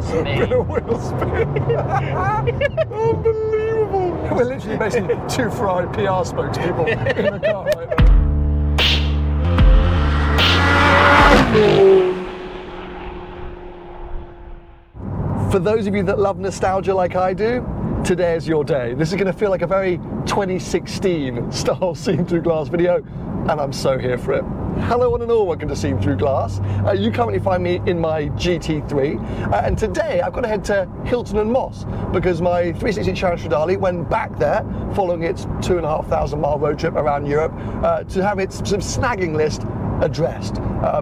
wheel spin. Bit of wheel spin. Unbelievable. We're literally basically two Ferrari PR spokespeople in a car right now. For those of you that love nostalgia like I do, today is your day. This is going to feel like a very 2016 style Seen Through Glass video, and I'm so here for it. Hello one and all, welcome to Seen Through Glass. You currently find me in my GT3, and today I've got to head to Hilton and Moss because my 360 Stradale went back there following its 2,500 mile road trip around Europe to have its sort of snagging list addressed.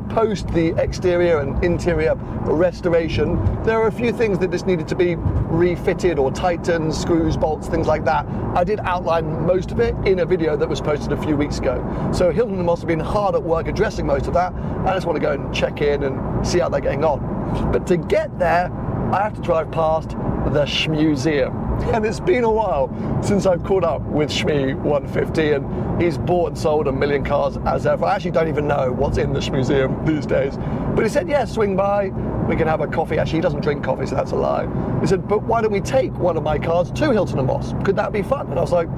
Post the exterior and interior restoration, there are a few things that just needed to be refitted or tightened, screws, bolts, things like that. I did outline most of it in a video that was posted a few weeks ago. So Hilton and Moss have been hard at work addressing most of that. I just want to go and check in and see how they're getting on. But to get there, I have to drive past the Shmee150's. And it's been a while since I've caught up with Shmee150, and he's bought and sold a million cars as ever. I actually don't even know what's in the Shmee150 these days. But he said, yeah, swing by, we can have a coffee. Actually, he doesn't drink coffee, so that's a lie. He said, but why don't we take one of my cars to Hilton and Moss? Could that be fun? And I was like,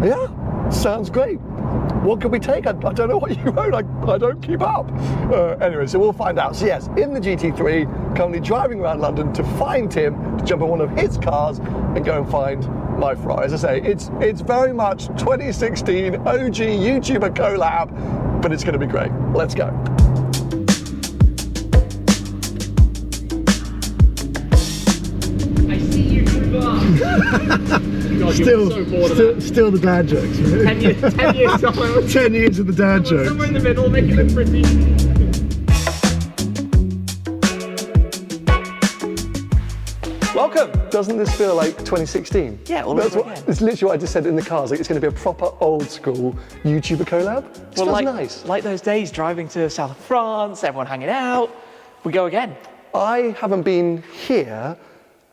yeah, sounds great. What could we take? I don't know what you own, I don't keep up. Anyway, so we'll find out. So yes, in the GT3, currently driving around London to find him, to jump in one of his cars and go and find my Ferrari. As I say, it's very much 2016 OG YouTuber collab, but it's going to be great. Let's go. I see you through glass. God, Still the dad jokes. Right? 10 years somewhere. 10 years of the dad jokes. Somewhere in the middle, make it look pretty. Welcome. Doesn't this feel like 2016? Yeah, all over again. It's literally what I just said in the cars. Like it's going to be a proper old school YouTuber collab. It feels nice. Like those days driving to south of France, everyone hanging out. We go again. I haven't been here,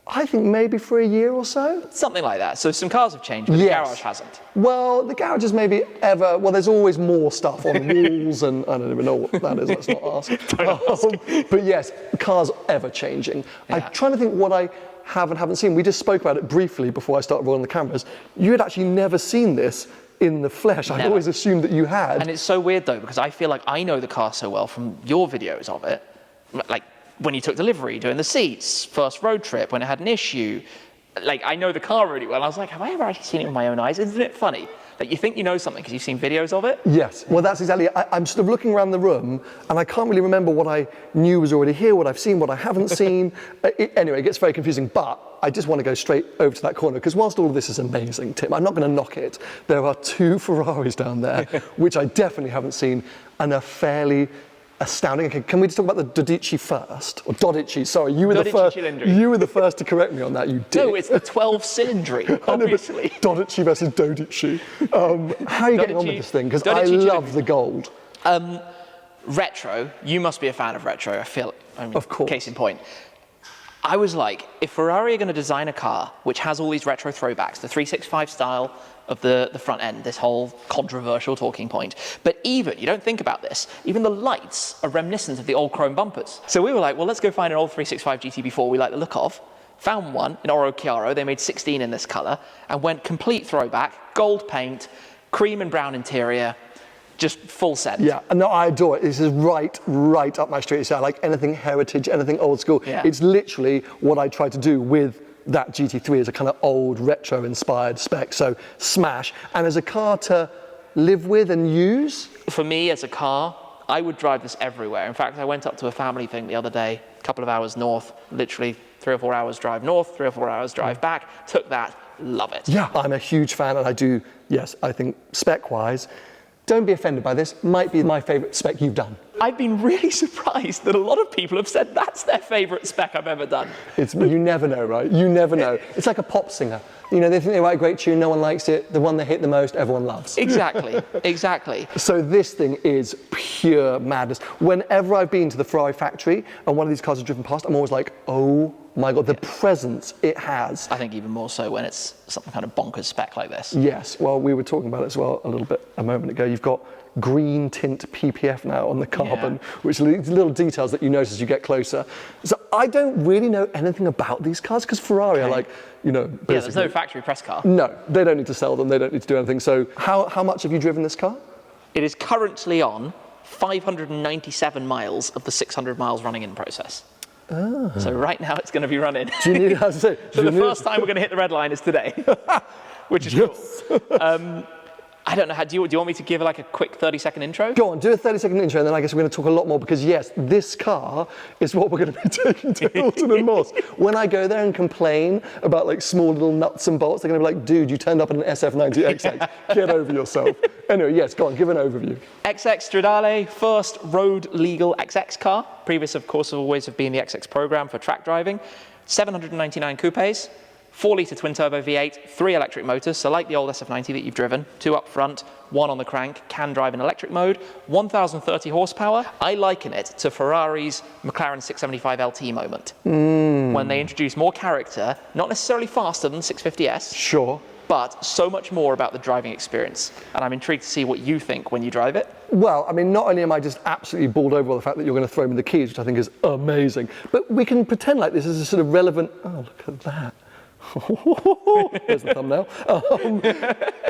I think maybe for a year or so. Something like that. So some cars have changed, but the garage hasn't. Well, the garage is maybe well, there's always more stuff on the walls, and I don't even know what that is, let's not ask. But yes, cars ever changing. Yeah. I'm trying to think what I have and haven't seen. We just spoke about it briefly before I started rolling the cameras. You had actually never seen this in the flesh. I'd always assumed that you had. And it's so weird though, because I feel like I know the car so well from your videos of it. Like, when you took delivery, doing the seats, first road trip, when it had an issue. Like, I know the car really well. I was like, have I ever actually seen it with my own eyes? Isn't it funny? Like, you think you know something because you've seen videos of it? Yes, well that's exactly it. I'm sort of looking around the room and I can't really remember what I knew was already here, what I've seen, what I haven't seen. Anyway, it gets very confusing, but I just want to go straight over to that corner because whilst all of this is amazing, Tim, I'm not going to knock it. There are two Ferraris down there, which I definitely haven't seen and are fairly astounding. Okay, can we just talk about the Dodici first? Or Dodici, sorry, you were the first. Cylindri. You were the first to correct me on that, you did. No, it's the 12 cylindry, obviously. Dodici versus Dodici. How are you getting on with this thing? Because I love the gold. Retro, you must be a fan of retro, of course. Case in point. I was like, if Ferrari are going to design a car which has all these retro throwbacks, the 365 style of the front end, this whole controversial talking point, but even, you don't think about this, even the lights are reminiscent of the old chrome bumpers. So we were like, well, let's go find an old 365 GT4 we like the look of. Found one in Oro Chiaro, they made 16 in this color, and went complete throwback, gold paint, cream and brown interior, just full set. Yeah, no, I adore it. This is right up my street. So I like anything heritage, anything old school. Yeah. It's literally what I try to do with that GT3 as a kind of old retro inspired spec. So smash. And as a car to live with and use? For me as a car, I would drive this everywhere. In fact, I went up to a family thing the other day, a couple of hours north, literally 3 or 4 hours drive north, 3 or 4 hours drive back, took that, love it. Yeah, I'm a huge fan and I do, yes, I think spec-wise, don't be offended by this, might be my favourite spec you've done. I've been really surprised that a lot of people have said that's their favourite spec I've ever done. You never know, right? You never know. It's like a pop singer. You know, they think they write a great tune, no one likes it. The one they hit the most, everyone loves. Exactly, exactly. So this thing is pure madness. Whenever I've been to the Ferrari factory and one of these cars has driven past, I'm always like, oh my God, the presence it has. I think even more so when it's some kind of bonkers spec like this. Yes, well, we were talking about it as well a little bit a moment ago. You've got green tint PPF now on the carbon, Yeah. which are these little details that you notice as you get closer. So I don't really know anything about these cars because Ferrari are like, you know, Yeah, there's basically, no factory press car. no, they don't need to sell them. They don't need to do anything. So how much have you driven this car? It is currently on 597 miles of the 600 miles running in process. Oh. So right now it's going to be running. Do you need, how to say? So the first time we're going to hit the red line is today, which is cool. I don't know, do you want me to give like a quick 30-second intro? Go on, do a 30-second intro, and then I guess we're going to talk a lot more because, yes, this car is what we're going to be taking to Hilton and Moss. When I go there and complain about like small little nuts and bolts, they're going to be like, dude, you turned up in an SF90 XX. Get over yourself. Anyway, yes, go on, give an overview. XX Stradale, first road legal XX car. Previous, of course, always have been the XX program for track driving. 799 coupes. 4-litre twin-turbo V8, 3 electric motors, so like the old SF90 that you've driven, 2 up front, 1 on the crank, can drive in electric mode, 1,030 horsepower. I liken it to Ferrari's McLaren 675 LT moment, when they introduced more character, not necessarily faster than the 650S, Sure. but so much more about the driving experience. And I'm intrigued to see what you think when you drive it. Well, I mean, not only am I just absolutely balled over by the fact that you're going to throw me the keys, which I think is amazing, but we can pretend like this is a sort of relevant, oh, look at that. There's the thumbnail.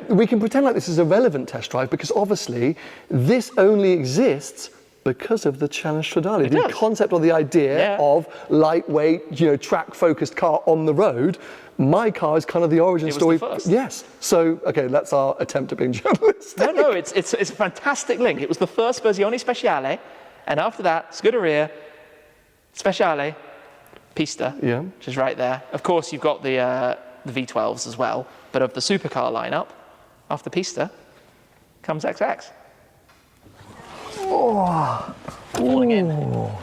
We can pretend like this is a relevant test drive because obviously this only exists because of the Challenge Stradale. The concept or the idea of lightweight, you know, track-focused car on the road. My car is kind of the origin story. The first. Yes. So, okay, that's our attempt at being journalistic. No, it's a fantastic link. It was the first Versione Speciale, and after that, Scuderia, Speciale, Pista, which is right there. Of course, you've got the V12s as well, but of the supercar lineup, after Pista comes XX. Oh, Falling in.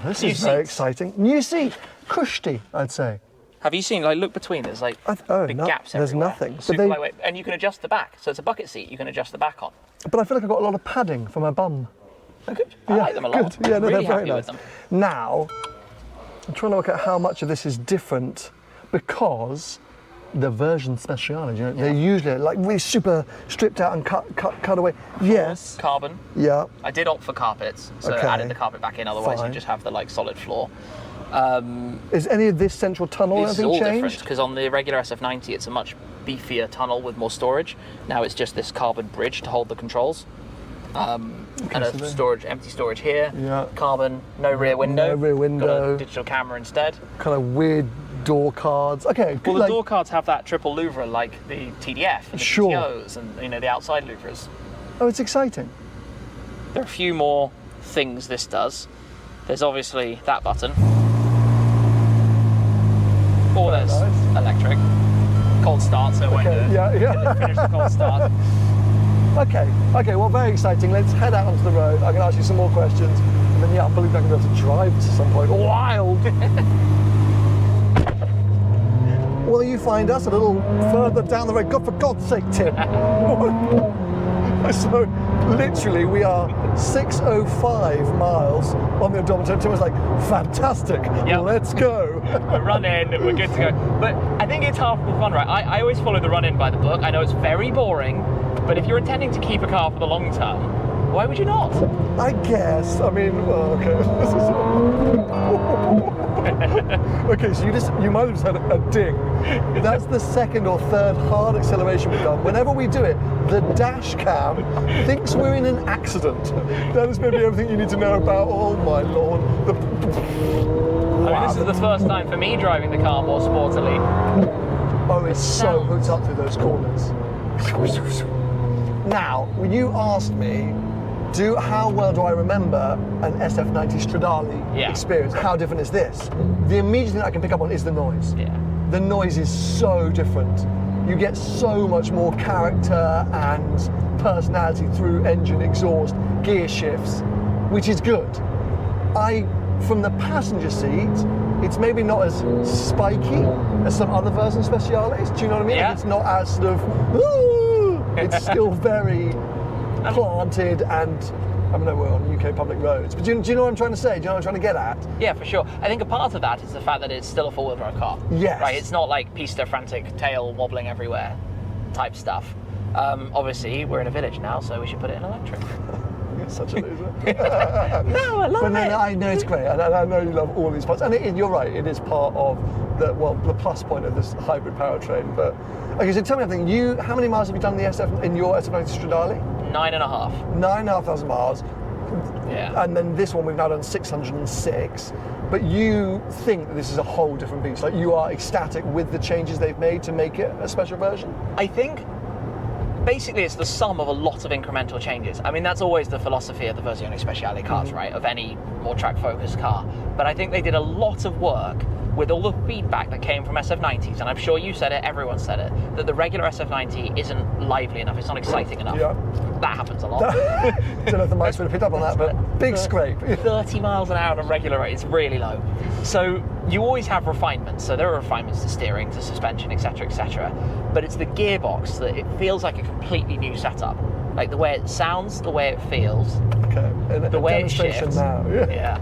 This New is very seats. exciting. New seat, cushy, I'd say. Have you seen, like, look between, there's like big gaps there's everywhere. nothing. But Super lightweight, and you can adjust the back. So it's a bucket seat, you can adjust the back on. But I feel like I've got a lot of padding for my bum. Oh, good. I like them a lot. Good. Yeah, no, really they're very happy nice. with them. Now, I'm trying to work out how much of this is different because the version speciale, you know, they're usually like really super stripped out and cut away. Yes. Carbon. Yeah. I did opt for carpets, so Okay. added the carpet back in, otherwise Fine. you just have the like solid floor. Is any of this central tunnel or This is anything all different, changed? because on the regular SF90 it's a much beefier tunnel with more storage. Now it's just this carbon bridge to hold the controls. And a empty storage here. Yeah. Carbon, no rear window. No rear Got window. a digital camera instead. Kind of weird door cards. Okay. Well, the like, door cards have that triple louvre like the TDF and the Sure. GTOs and, you know, the outside louvres. Oh, it's exciting. There are a few more things this does. There's obviously that button. Or there's nice. electric. Cold start, so when Yeah. finish the cold start. Okay, well, very exciting. Let's head out onto the road. I can ask you some more questions. And then, yeah, I believe I'm going to be able to drive to some point. Wild! Will you find us a little further down the road? God, for God's sake, Tim. So, literally, we are 605 miles on the odometer. Tim was like, fantastic, let's go. We're running, we're good to go. But I think it's half the fun, right? I always follow the run-in by the book. I know it's very boring, but if you're intending to keep a car for the long term, why would you not? I guess. I mean, well, okay. Okay, so you might have just had a ding. That's the second or third hard acceleration we've done. Whenever we do it, the dash cam thinks we're in an accident. That is maybe everything you need to know about. Oh my lord. I mean, this is the first time for me driving the car more sportily. Oh, it's so hooked up through those corners. Now, when you asked me, how well do I remember an SF90 Stradale experience? How different is this? The immediate thing I can pick up on is the noise. Yeah. The noise is so different. You get so much more character and personality through engine exhaust, gear shifts, which is good. From the passenger seat, it's maybe not as spiky as some other version speciales. Do you know what I mean? Yeah. Like it's not as sort of, ooh, it's still very planted and, I mean, we're on UK public roads, but do you know what I'm trying to say? Do you know what I'm trying to get at? Yeah, for sure. I think a part of that is the fact that it's still a four-wheel drive car. Yes. Right, it's not like Pista frantic tail wobbling everywhere type stuff. Obviously, we're in a village now, so we should put it in electric. such a loser. No, I love But it. no, I know it's great, and I know you love all these parts. And you're right, it is part of the plus point of this hybrid powertrain. But okay, so tell me something. How many miles have you done in your SF90 Stradale? 9.5. 9,500 miles. Yeah. And then this one we've now done 606. But you think that this is a whole different beast. Like, you are ecstatic with the changes they've made to make it a special version? I think basically it's the sum of a lot of incremental changes. I mean, that's always the philosophy of the Versione Speciale cars, right? Of any more track-focused car. But I think they did a lot of work with all the feedback that came from SF90s, and I'm sure you said it, everyone said it, that the regular SF90 isn't lively enough, it's not exciting enough. Yeah. That happens a lot. Don't know if the mics would have picked up on that, but big scrape. 30 miles an hour on a regular rate is really low. So you always have refinements. So there are refinements to steering, to suspension, etc., etc. But it's the gearbox that it feels like a completely new setup. Like the way it sounds, the way it feels, Okay. the way it shifts. Now. Yeah.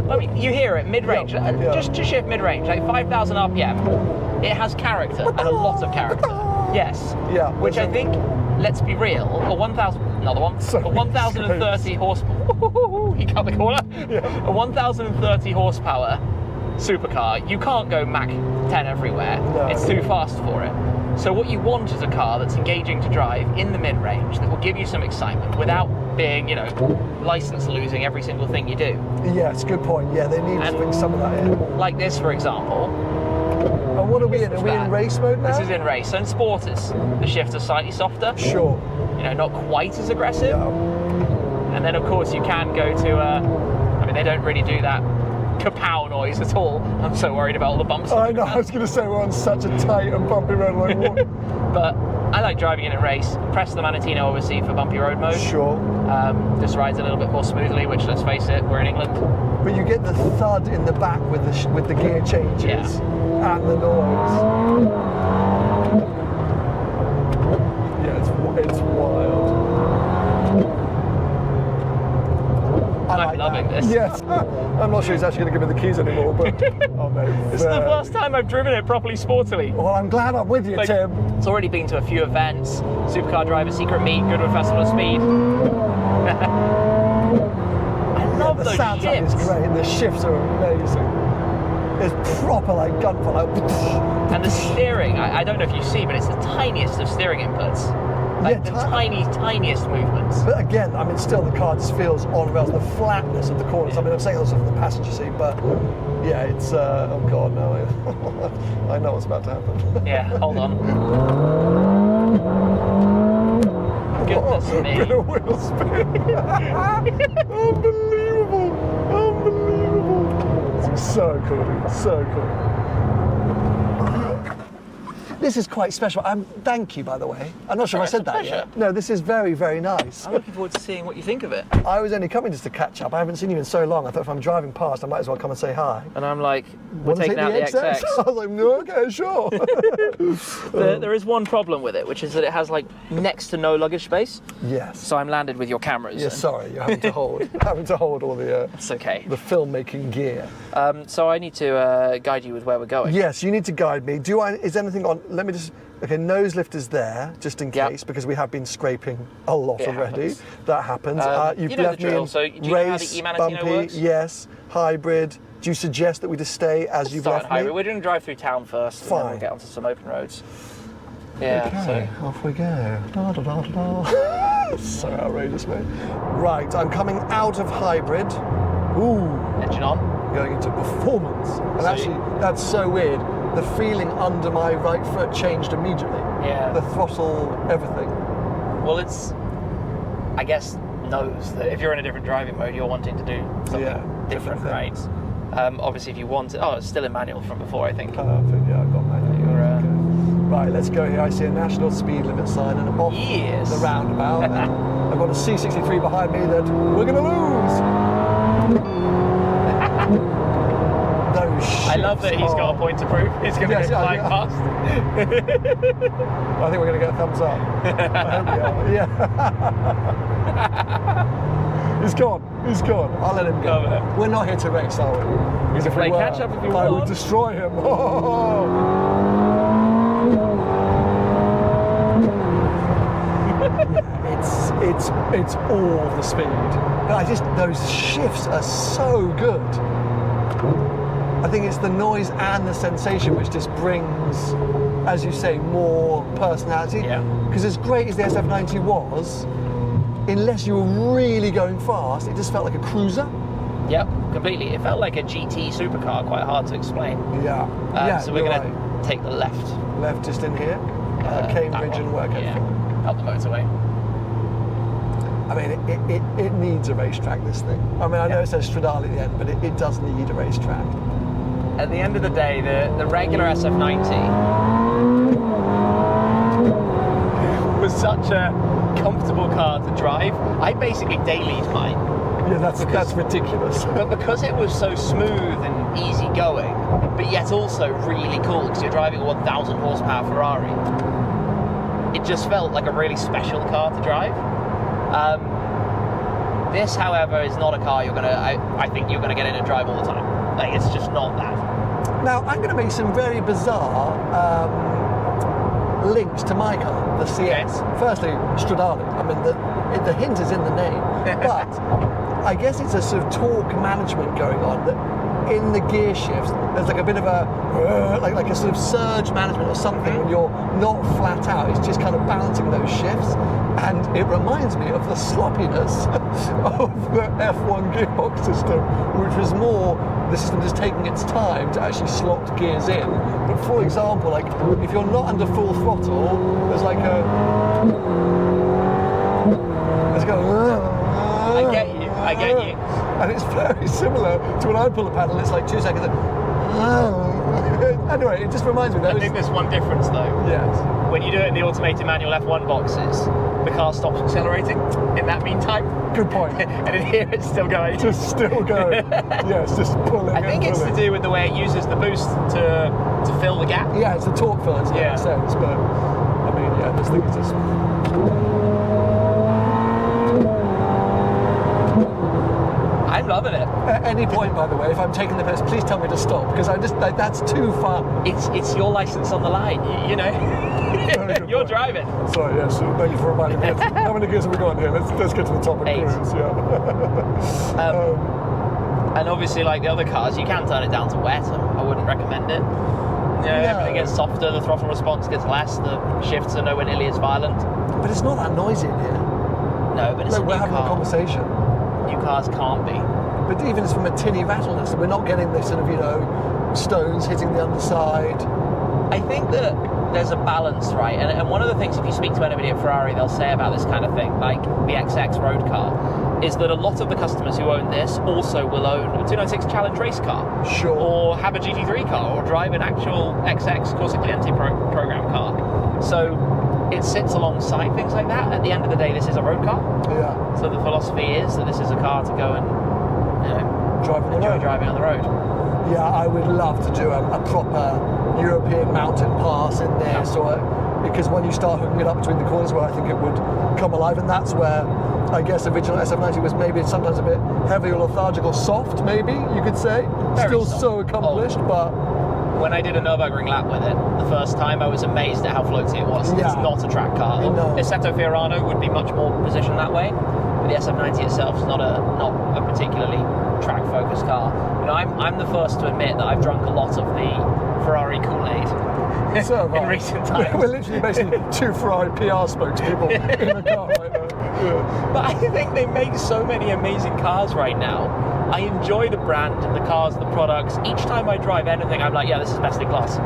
I mean, you hear it mid-range. Yeah. Just to shift mid-range, like 5,000 RPM. It has character, and a lot of character. Yes. Yeah. Which I think, let's be real, a 1,000, another one, Sorry, a 1,030 horsepower, you cut the corner, a 1,030 horsepower supercar, you can't go Mach 10 everywhere, No. it's too fast for it. So what you want is a car that's engaging to drive in the mid-range, that will give you some excitement without being, license losing every single thing you do. Yes, good point. Yeah, they need to bring some of that in. Like this, for example. And what are we in? Are we in race mode now? This is in race. So in Sporters, the shifts are slightly softer. Sure. Not quite as aggressive. Yeah. And then, of course, you can go to, they don't really do that kapow noise at all. I'm so worried about all the bumps. I know, I was going to say we're on such a tight and bumpy road. But I like driving in a race. Press the Manatino, obviously, for bumpy road mode. Sure. This rides a little bit more smoothly, which, let's face it, we're in England. But you get the thud in the back with the gear changes and the noise. Yeah, it's wild. I'm loving this. Yes. I'm not sure he's actually going to give me the keys anymore, but oh mate. This is the first time I've driven it properly sportily. Well, I'm glad I'm with you, Tim. It's already been to a few events, Supercar Driver Secret Meet, Goodwood Festival of Speed. I love those sound shifts. Is great. The shifts are amazing. It's proper like gunfire. Like, and the steering, I don't know if you see, but it's the tiniest of steering inputs. Like the tiniest movements. But again, still the car just feels on rails. The flatness of the corners. I'm saying also from the passenger seat, but yeah, it's oh god, no, I know what's about to happen. Yeah, hold on. Goodness me. Bit of wheel spin. Unbelievable. It's so cool. So cool. This is quite special. Thank you, by the way. I'm not sure if I said that yet. No, this is very, very nice. I'm looking forward to seeing what you think of it. I was only coming just to catch up. I haven't seen you in so long. I thought if I'm driving past, I might as well come and say hi. And I'm like, we're taking out the XX. I was like, no, okay, sure. There is one problem with it, which is that it has like next to no luggage space. Yes. So I'm landed with your cameras. Yeah, sorry, you're having to hold all the. It's okay. The filmmaking gear. So I need to guide you with where we're going. Yes, you need to guide me. Is anything on? Let me just. Okay, nose lift is there just in case because we have been scraping a lot already. Happens. That happens. You've left the drill. me in So do you race, know how the e-Manatino bumpy, works? Yes, hybrid. Do you suggest that we just stay as you've left me? We're going to drive through town first. Fine. And then we'll get onto some open roads. Yeah. Okay, off we go. Da, da, da, da, da. So outrageous, mate. Right, I'm coming out of hybrid. Ooh. Engine on. Going into performance. And actually, that's so weird. The feeling under my right foot changed immediately. Yeah. The throttle, everything. Well, it's, I guess, knows that if you're in a different driving mode, you're wanting to do something different, right? Obviously, if you want it, it's still in manual from before, I think. Perfect, yeah, I've got manual. Right, let's go here. I see a national speed limit sign and I'm off the roundabout. I've got a C63 behind me that we're going to lose. I love that he's got a point to prove. He's going to go flying past. I think we're going to get a thumbs up. I hope we are. Yeah. He's gone. I'll let him go. We're not here to race, are we? We can play catch up if you want. I would destroy him. it's all the speed. Those shifts are so good. I think it's the noise and the sensation which just brings, as you say, more personality. Yeah. Because as great as the SF90 was, unless you were really going fast, it just felt like a cruiser. Yep, completely. It felt like a GT supercar, quite hard to explain. Yeah. So we're going to take the left. Left just in here, Cambridge and work it. Up the motorway. I mean, it needs a racetrack, this thing. I mean, I know it says Stradale at the end, but it does need a racetrack. At the end of the day, the regular SF90 was such a comfortable car to drive. I basically dailied mine. Yeah, that's ridiculous. But because it was so smooth and easy going, but yet also really cool, because you're driving a 1,000 horsepower Ferrari, it just felt like a really special car to drive. This, however, is not a car I think you're gonna get in and drive all the time. Like, it's just not that. Now, I'm going to make some very bizarre links to my car, the CS. Okay. Firstly, Stradale. I mean, the hint is in the name, but I guess it's a sort of torque management going on that in the gear shifts, there's like a bit of a, like a sort of surge management or something when you're not flat out. It's just kind of balancing those shifts. And it reminds me of the sloppiness of the F1 gearbox system, which was more the system just taking its time to actually slot gears in. But for example, like if you're not under full throttle, there's like a... I get you. And it's very similar to when I pull a pedal, it's like 2 seconds. Anyway, it just reminds me that. I think there's one difference though. Yes. When you do it in the automated manual F1 boxes, the car stops accelerating in that meantime. Good point. And in here it's still going. Just still going. Yes, just pulling. I think it's to do with the way it uses the boost to fill the gap. Yeah, it's the torque filler, in that sense. But I mean, yeah, this thing is just. I'm loving it. At any point, by the way, if I'm taking the piss, please tell me to stop, because I just that's too fun. It's your license on the line, you know. You're driving. Sorry, yes. Thank you for reminding me. How many gears have we got here? Let's get to the top and 8. cruise. Yeah. And obviously, like the other cars, you can turn it down to wet. I wouldn't recommend it. Everything gets softer, the throttle response gets less, the shifts are nowhere nearly as violent. But it's not that noisy in here. No, but it's a new we're having car. a conversation. New cars can't be. But even it's from a tinny rattleness, we're not getting this sort of, stones hitting the underside. I think that there's a balance, right? And one of the things, if you speak to anybody at Ferrari, they'll say about this kind of thing, like the XX road car, is that a lot of the customers who own this also will own a 296 Challenge race car. Sure. Or have a GT3 car, or drive an actual XX Corsa Cliente program car. So it sits alongside things like that. At the end of the day, this is a road car. Yeah. So the philosophy is that this is a car to go and enjoy driving on the road. Yeah, I would love to do a proper European mountain pass in there, because when you start hooking it up between the corners, where I think it would come alive, and that's where I guess original SF90 was maybe sometimes a bit heavy or lethargic or soft, maybe you could say. Very Still soft. so accomplished, but when I did a Nürburgring lap with it the first time, I was amazed at how floaty it was. Yeah. It's not a track car. No. The Assetto Fiorano would be much more positioned that way, but the SF90 itself is not a particularly track-focused car. You know, I'm the first to admit that I've drunk a lot of the Ferrari Kool-Aid so in recent times. We're literally basically 2 Ferrari PR spokespeople in a car right now. Yeah. But I think they make so many amazing cars right now. I enjoy the brand and the cars, the products. Each time I drive anything, I'm like, yeah, this is best in class.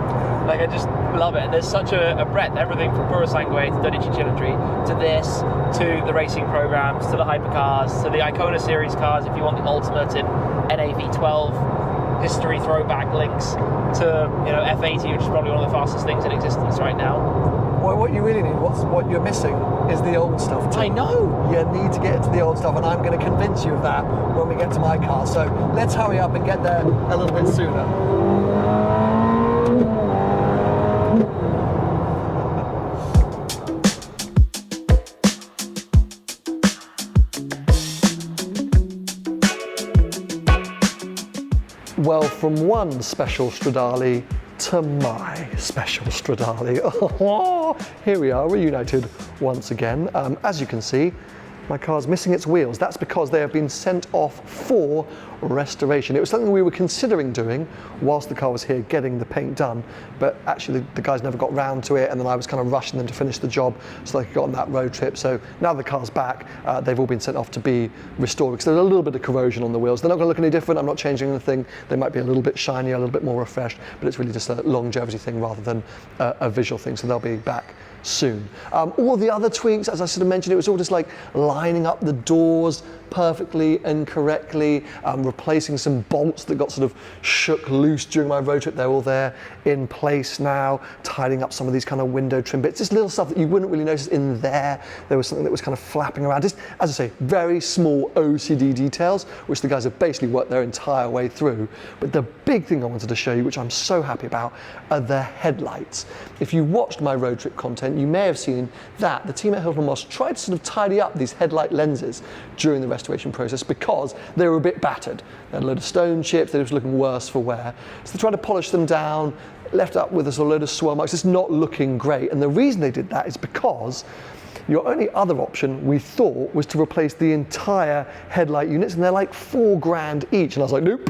Like, I just love it. And there's such a breadth, everything from Puro Sangue to 12 Cilindri to this, to the racing programs, to the hypercars, to the Icona series cars, if you want the ultimate in NAV12 history throwback links, to F80, which is probably one of the fastest things in existence right now. Well, what you really need, what you're missing, is the old stuff too. I know. You need to get into the old stuff, and I'm going to convince you of that when we get to my car. So let's hurry up and get there a little bit sooner. Well, from one special Stradale to my special Stradale. Oh, here we are, reunited once again. As you can see, My car's missing its wheels. That's because they have been sent off for restoration. It was something we were considering doing whilst the car was here getting the paint done, but actually the guys never got round to it, and then I was kind of rushing them to finish the job so they could go on that road trip. So now the car's back, they've all been sent off to be restored because there's a little bit of corrosion on the wheels. They're not going to look any different. I'm not changing anything. They might be a little bit shinier, a little bit more refreshed, but it's really just a longevity thing rather than a visual thing. So they'll be back soon. All the other tweaks, as I sort of mentioned, it was all just like lining up the doors perfectly and correctly, replacing some bolts that got sort of shook loose during my road trip. They're all there in place now, tidying up some of these kind of window trim bits, just little stuff that you wouldn't really notice in there. There was something that was kind of flapping around, just, as I say, very small OCD details, which the guys have basically worked their entire way through. But the big thing I wanted to show you, which I'm so happy about, are the headlights. If you watched my road trip content, you may have seen that the team at Hilton Moss tried to sort of tidy up these headlight lenses during the restoration process because they were a bit battered. They had a load of stone chips, they were looking worse for wear. So they tried to polish them down, left up with a load of swirl marks. It's not looking great. And the reason they did that is because your only other option, we thought, was to replace the entire headlight units, and they're like $4,000 each. And I was like, nope,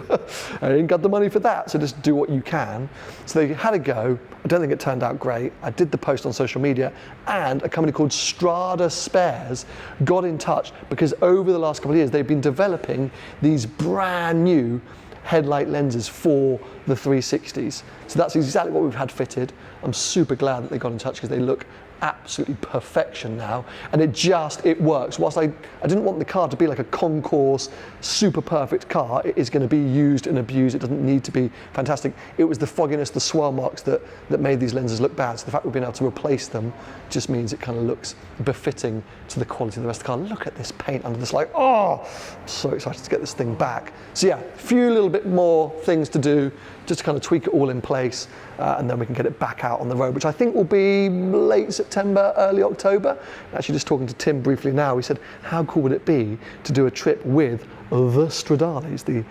I ain't got the money for that, so just do what you can. So they had a go. I don't think it turned out great. I did the post on social media, and a company called Strada Spares got in touch because over the last couple of years, they've been developing these brand new headlight lenses for the 360s. So that's exactly what we've had fitted. I'm super glad that they got in touch because they look absolutely perfection now, and it works. Whilst I didn't want the car to be like a concourse, super perfect car, it is going to be used and abused. It doesn't need to be fantastic. It was the fogginess, the swirl marks that made these lenses look bad. So the fact we've been able to replace them just means it kind of looks befitting to the quality of the rest of the car. Look at this paint under this, like, oh, I'm so excited to get this thing back. So yeah, a few little bit more things to do, just to kind of tweak it all in place, and then we can get it back out on the road, which I think will be late September, early October. Actually, just talking to Tim briefly now, he said, how cool would it be to do a trip with the Stradales, the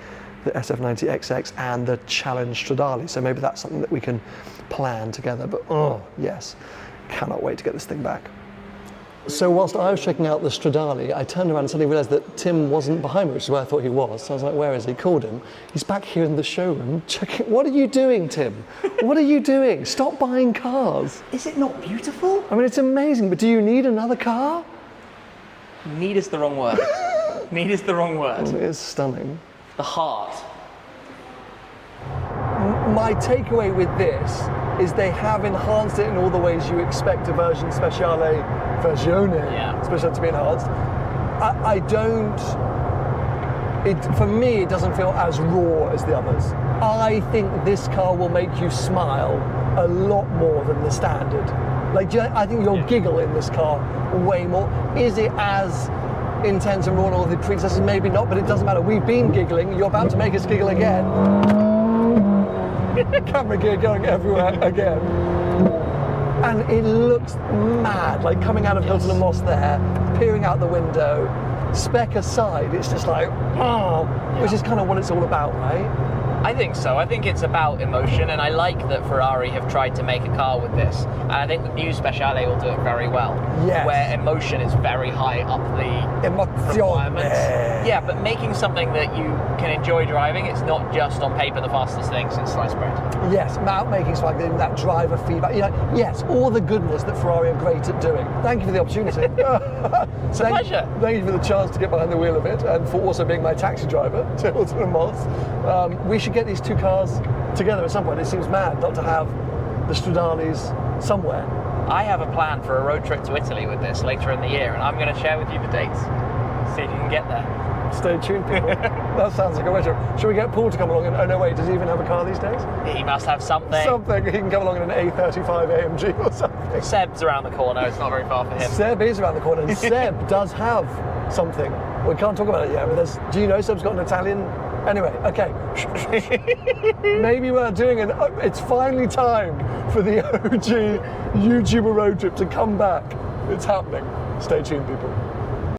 SF90 XX and the Challenge Stradale? So maybe that's something that we can plan together. But oh yes, cannot wait to get this thing back. So whilst I was checking out the Stradale, I turned around and suddenly realised that Tim wasn't behind me, which is where I thought he was. So I was like, where is he? Called him. He's back here in the showroom checking. What are you doing, Tim? What are you doing? Stop buying cars. Is it not beautiful? I mean, it's amazing, but do you need another car? Need is the wrong word. Need is the wrong word. It is stunning. The heart. My takeaway with this is they have enhanced it in all the ways you expect a versione speciale to be enhanced. For me, it doesn't feel as raw as the others. I think this car will make you smile a lot more than the standard. Like, I think you'll giggle in this car way more. Is it as intense and raw in all the predecessors? Maybe not, but it doesn't matter. We've been giggling. You're about to make us giggle again. Camera gear going everywhere again. And it looks mad, like coming out of Hilton and Moss there, peering out the window, spec aside, it's just like, which is kind of what it's all about, right? I think so. I think it's about emotion, and I like that Ferrari have tried to make a car with this. And I think the new Speciale will do it very well. Yes. Where emotion is very high up the requirements. Yeah, but making something that you can enjoy driving, it's not just on paper the fastest thing since sliced bread. Yes, about making something, that driver feedback. You know, yes, all the goodness that Ferrari are great at doing. Thank you for the opportunity. It's a pleasure. Thank you for the chance to get behind the wheel of it, and for also being my taxi driver to Hilton and Moss. We should get these two cars together at some point. It seems mad not to have the Stradales somewhere. I have a plan for a road trip to Italy with this later in the year, and I'm going to share with you the dates. See if you can get there. Stay tuned, people. That sounds like a road trip. Should we get Paul to come along? And, oh no, wait, does he even have a car these days? He must have something. Something. He can come along in an A35 AMG or something. Seb's around the corner. It's not very far for him. Seb is around the corner, and Seb does have something. We can't talk about it yet, but do you know Seb's got an Italian? Anyway, okay. Maybe we're doing it's finally time for the OG YouTuber road trip to come back. It's happening. Stay tuned, people.